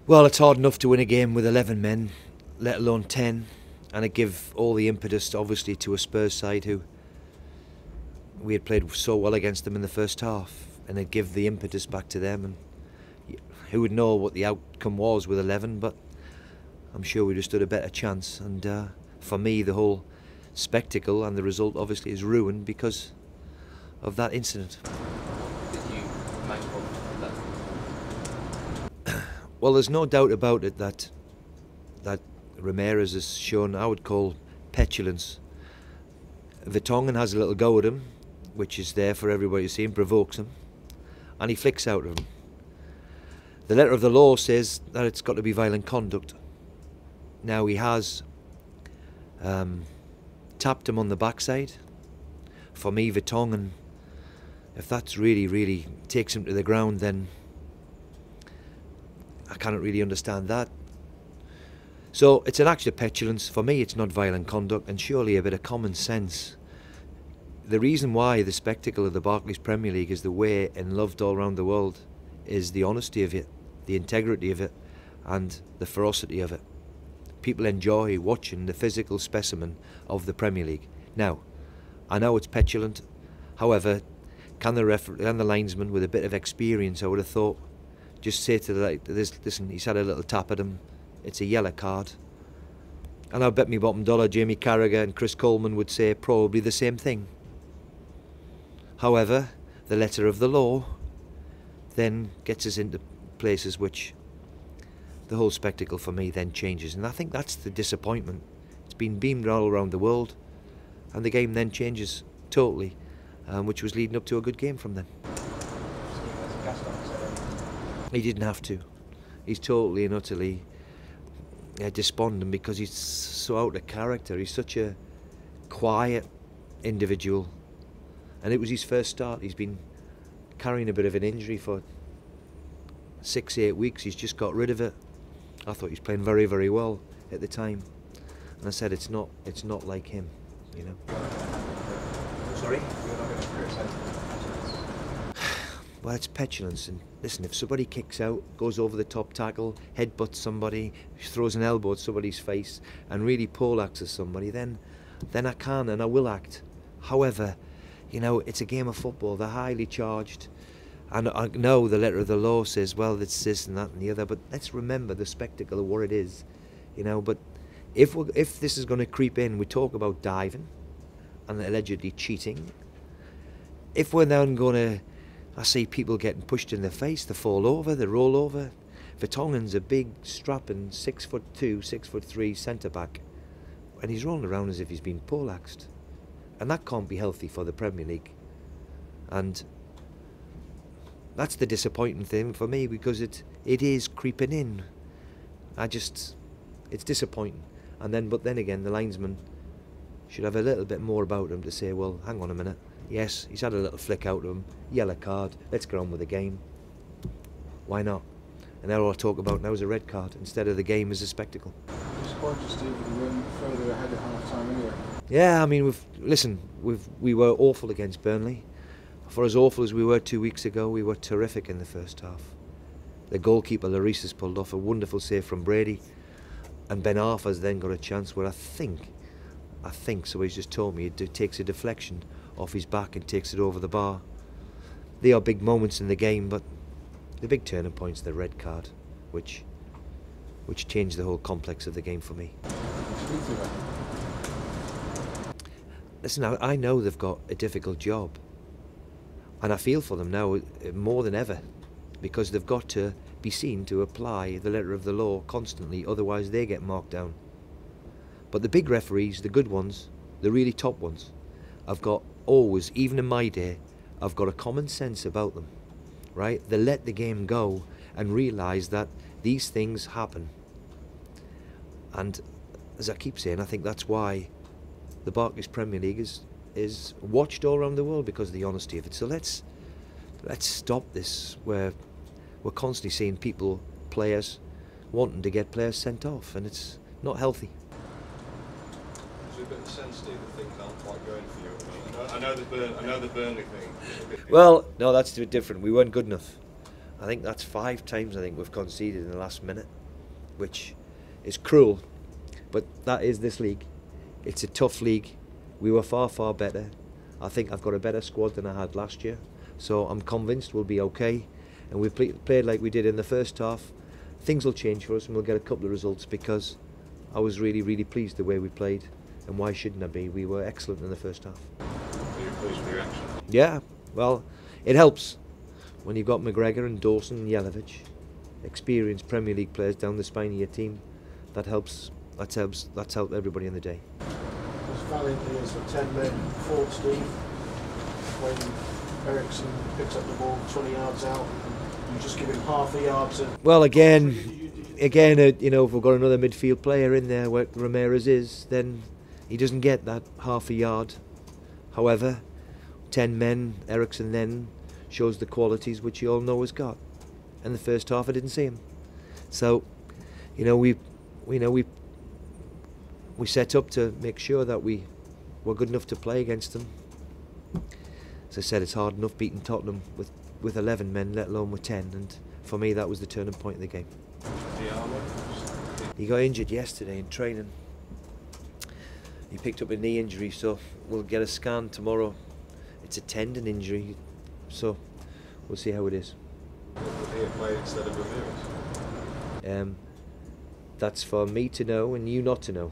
Well, it's hard enough to win a game with 11 men, let alone 10, and it give all the impetus, obviously, to a Spurs side who we had played so well against them in the first half, and it give the impetus back to them. And who would know what the outcome was with 11? But I'm sure we just stood a better chance. And for me, the whole spectacle and the result obviously is ruined because of that incident. Did you make that? Well, there's no doubt about it that Ramirez has shown, I would call, petulance. Vertonghen has a little go at him, which is there for everybody to see, and provokes him, and he flicks out at him. The letter of the law says that it's got to be violent conduct. Now, he has tapped him on the backside. For me, Vertonghen, if that's really takes him to the ground, then I cannot really understand that. So it's an act of petulance. For me, it's not violent conduct, and surely a bit of common sense. The reason why the spectacle of the Barclays Premier League is the way and loved all around the world is the honesty of it, the integrity of it, and the ferocity of it. People enjoy watching the physical specimen of the Premier League. Now, I know it's petulant. However, can the linesman with a bit of experience, I would have thought, just say to the listen, he's had a little tap at him, it's a yellow card. And I bet me bottom dollar Jamie Carragher and Chris Coleman would say probably the same thing. However, the letter of the law then gets us into places which the whole spectacle for me then changes, and I think that's the disappointment. It's been beamed all around the world, and the game then changes totally, which was leading up to a good game from them. He didn't have to. He's totally and utterly despondent because he's so out of character. He's such a quiet individual, and it was his first start. He's been carrying a bit of an injury for 6-8 weeks. He's just got rid of it. I thought he was playing very well at the time, and I said it's not like him, you know. Sorry? You're not going to criticise. Well, it's petulance. And listen, if somebody kicks out, goes over the top tackle, headbutts somebody, throws an elbow at somebody's face, and really poleaxes somebody, then I can and I will act. However, you know, it's a game of football. They're highly charged. And I know the letter of the law says, well, it's this and that and the other, but let's remember the spectacle of what it is, you know. But if this is going to creep in, we talk about diving and allegedly cheating. If we're then going to, I see people getting pushed in the face, they fall over, they roll over. Vertonghen's a big, strapping 6'2", 6'3" centre-back, and he's rolling around as if he's been poleaxed. And that can't be healthy for the Premier League. And that's the disappointing thing for me, because it is creeping in. It's disappointing. But then again, the linesman should have a little bit more about him to say, well, hang on a minute. Yes, he's had a little flick out of him, yellow card, let's get on with the game. Why not? And now all I talk about now is a red card instead of the game as a spectacle. Disappointed, Steve, we went further ahead at half time anyway. Yeah, I mean, we were awful against Burnley. For as awful as we were 2 weeks ago, we were terrific in the first half. The goalkeeper, Lloris, has pulled off a wonderful save from Brady, and Ben Arthur's then got a chance where I think, so he's just told me, it takes a deflection off his back and takes it over the bar. They are big moments in the game, but the big turning point's the red card, which changed the whole complex of the game for me. Listen, I know they've got a difficult job, and I feel for them now more than ever, because they've got to be seen to apply the letter of the law constantly, otherwise they get marked down. But the big referees, the good ones, the really top ones, I've got always, even in my day, I've got a common sense about them, right? They let the game go and realise that these things happen. And as I keep saying, I think that's why the Barclays Premier League is watched all around the world, because of the honesty of it. So let's let's stop this where we're constantly seeing players wanting to get players sent off, and it's not healthy. Is it a bit sensitive that things aren't quite going for you at the moment? I know the Burnley thing. Well, no, that's a bit different. We weren't good enough. I think that's 5 times I think we've conceded in the last minute, which is cruel, but that is this league. It's a tough league. We were far, far better. I think I've got a better squad than I had last year, so I'm convinced we'll be okay. And we played like we did in the first half. Things will change for us and we'll get a couple of results, because I was really, really pleased the way we played. And why shouldn't I be? We were excellent in the first half. Are you pleased with your action? Yeah, well, it helps when you've got McGregor and Dawson and Jelavic, experienced Premier League players down the spine of your team. That helps. That's helped everybody in the day. As valiantly as the 10 men fought, Steve, when Ericsson picks up the ball 20 yards out, you just give him half a yard to... Well, again, you know, if we've got another midfield player in there where Ramirez is, then he doesn't get that half a yard. However, 10 men, Ericsson then shows the qualities which you all know he's got. In the first half, I didn't see him. So, you know, we set up to make sure that we were good enough to play against them. As I said, it's hard enough beating Tottenham with 11 men, let alone with 10. And for me, that was the turning point of the game. He got injured yesterday in training. He picked up a knee injury, so we'll get a scan tomorrow. It's a tendon injury, so we'll see how it is. Would he have played instead of Ramirez? That's for me to know and you not to know.